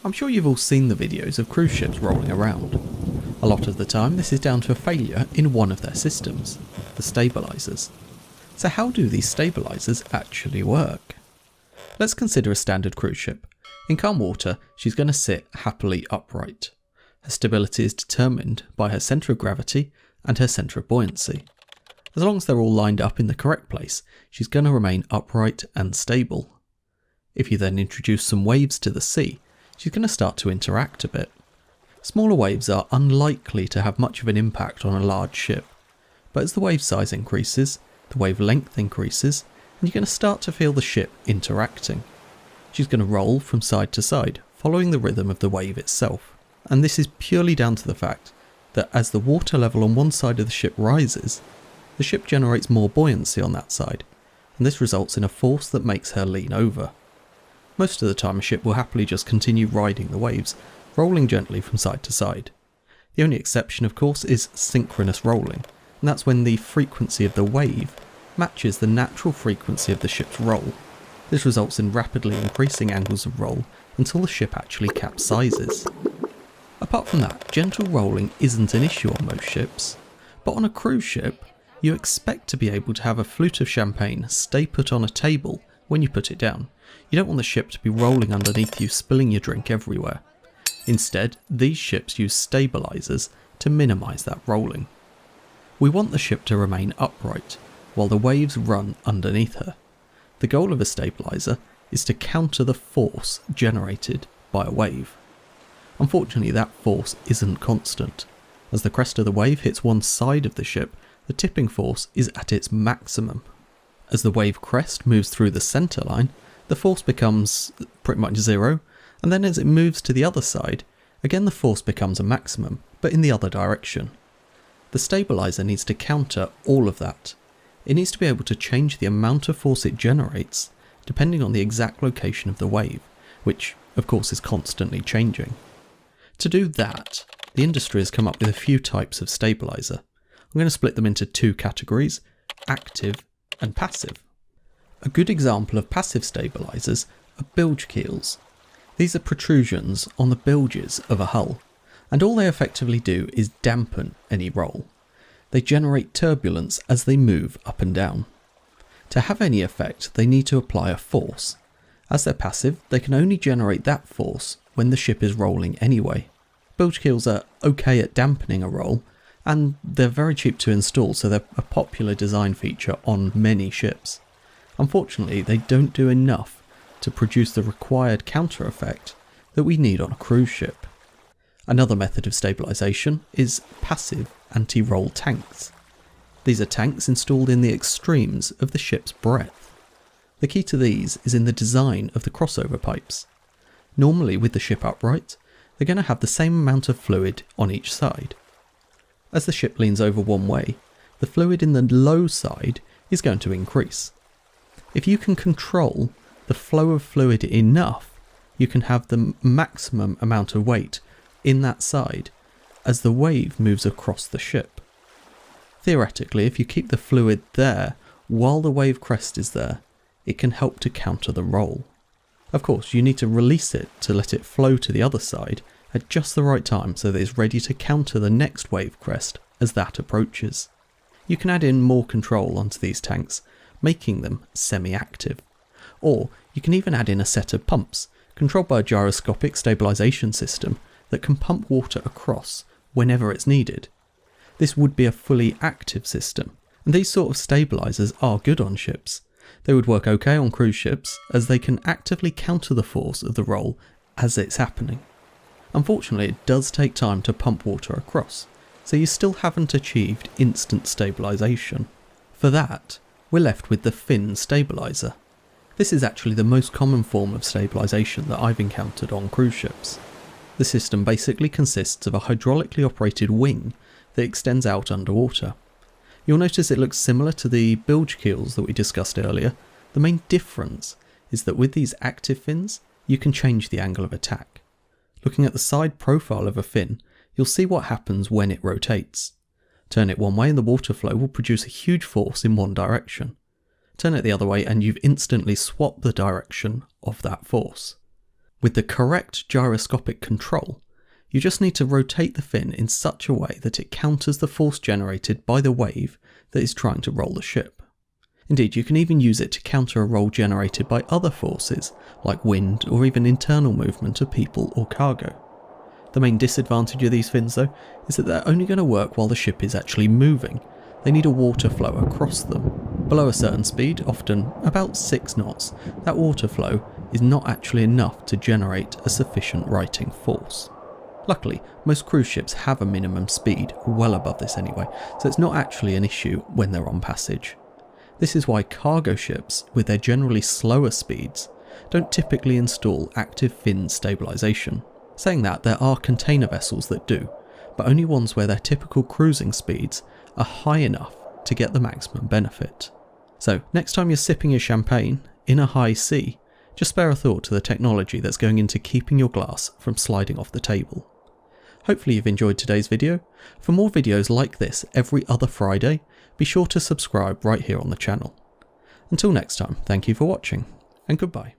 I'm sure you've all seen the videos of cruise ships rolling around. A lot of the time this is down to a failure in one of their systems, the stabilisers. So how do these stabilisers actually work? Let's consider a standard cruise ship. In calm water, she's going to sit happily upright. Her stability is determined by her centre of gravity and her centre of buoyancy. As long as they're all lined up in the correct place, she's going to remain upright and stable. If you then introduce some waves to the sea, she's going to start to interact a bit. Smaller waves are unlikely to have much of an impact on a large ship, but as the wave size increases, the wave length increases, and you're going to start to feel the ship interacting. She's going to roll from side to side, following the rhythm of the wave itself. And this is purely down to the fact that as the water level on one side of the ship rises, the ship generates more buoyancy on that side, and this results in a force that makes her lean over. Most of the time a ship will happily just continue riding the waves, rolling gently from side to side. The only exception, of course, is synchronous rolling, and that's when the frequency of the wave matches the natural frequency of the ship's roll. This results in rapidly increasing angles of roll until the ship actually capsizes. Apart from that, gentle rolling isn't an issue on most ships, but on a cruise ship, you expect to be able to have a flute of champagne stay put on a table when you put it down. You don't want the ship to be rolling underneath you, spilling your drink everywhere. Instead, these ships use stabilisers to minimise that rolling. We want the ship to remain upright, while the waves run underneath her. The goal of a stabiliser is to counter the force generated by a wave. Unfortunately, that force isn't constant. As the crest of the wave hits one side of the ship, the tipping force is at its maximum. As the wave crest moves through the centre line, the force becomes pretty much zero, and then as it moves to the other side, again the force becomes a maximum, but in the other direction. The stabiliser needs to counter all of that. It needs to be able to change the amount of force it generates, depending on the exact location of the wave, which of course is constantly changing. To do that, the industry has come up with a few types of stabiliser. I'm going to split them into two categories, active and passive. A good example of passive stabilisers are bilge keels. These are protrusions on the bilges of a hull, and all they effectively do is dampen any roll. They generate turbulence as they move up and down. To have any effect, they need to apply a force. As they're passive, they can only generate that force when the ship is rolling anyway. Bilge keels are okay at dampening a roll, and they're very cheap to install, so they're a popular design feature on many ships. Unfortunately, they don't do enough to produce the required counter effect that we need on a cruise ship. Another method of stabilisation is passive anti-roll tanks. These are tanks installed in the extremes of the ship's breadth. The key to these is in the design of the crossover pipes. Normally, with the ship upright, they're going to have the same amount of fluid on each side. As the ship leans over one way, the fluid in the low side is going to increase. If you can control the flow of fluid enough, you can have the maximum amount of weight in that side as the wave moves across the ship. Theoretically, if you keep the fluid there while the wave crest is there, it can help to counter the roll. Of course, you need to release it to let it flow to the other side at just the right time so that it's ready to counter the next wave crest as that approaches. You can add in more control onto these tanks, making them semi-active. Or you can even add in a set of pumps, controlled by a gyroscopic stabilisation system that can pump water across whenever it's needed. This would be a fully active system, and these sort of stabilisers are good on ships. They would work okay on cruise ships, as they can actively counter the force of the roll as it's happening. Unfortunately, it does take time to pump water across, so you still haven't achieved instant stabilisation. For that, we're left with the fin stabiliser. This is actually the most common form of stabilisation that I've encountered on cruise ships. The system basically consists of a hydraulically operated wing that extends out underwater. You'll notice it looks similar to the bilge keels that we discussed earlier. The main difference is that with these active fins, you can change the angle of attack. Looking at the side profile of a fin, you'll see what happens when it rotates. Turn it one way and the water flow will produce a huge force in one direction. Turn it the other way and you've instantly swapped the direction of that force. With the correct gyroscopic control, you just need to rotate the fin in such a way that it counters the force generated by the wave that is trying to roll the ship. Indeed, you can even use it to counter a roll generated by other forces, like wind or even internal movement of people or cargo. The main disadvantage of these fins though, is that they're only going to work while the ship is actually moving. They need a water flow across them. Below a certain speed, often about 6 knots, that water flow is not actually enough to generate a sufficient righting force. Luckily, most cruise ships have a minimum speed well above this anyway, so it's not actually an issue when they're on passage. This is why cargo ships, with their generally slower speeds, don't typically install active fin stabilisation. Saying that, there are container vessels that do, but only ones where their typical cruising speeds are high enough to get the maximum benefit. So next time you're sipping your champagne in a high sea, just spare a thought to the technology that's going into keeping your glass from sliding off the table. Hopefully you've enjoyed today's video. For more videos like this every other Friday, be sure to subscribe right here on the channel. Until next time, thank you for watching, and goodbye.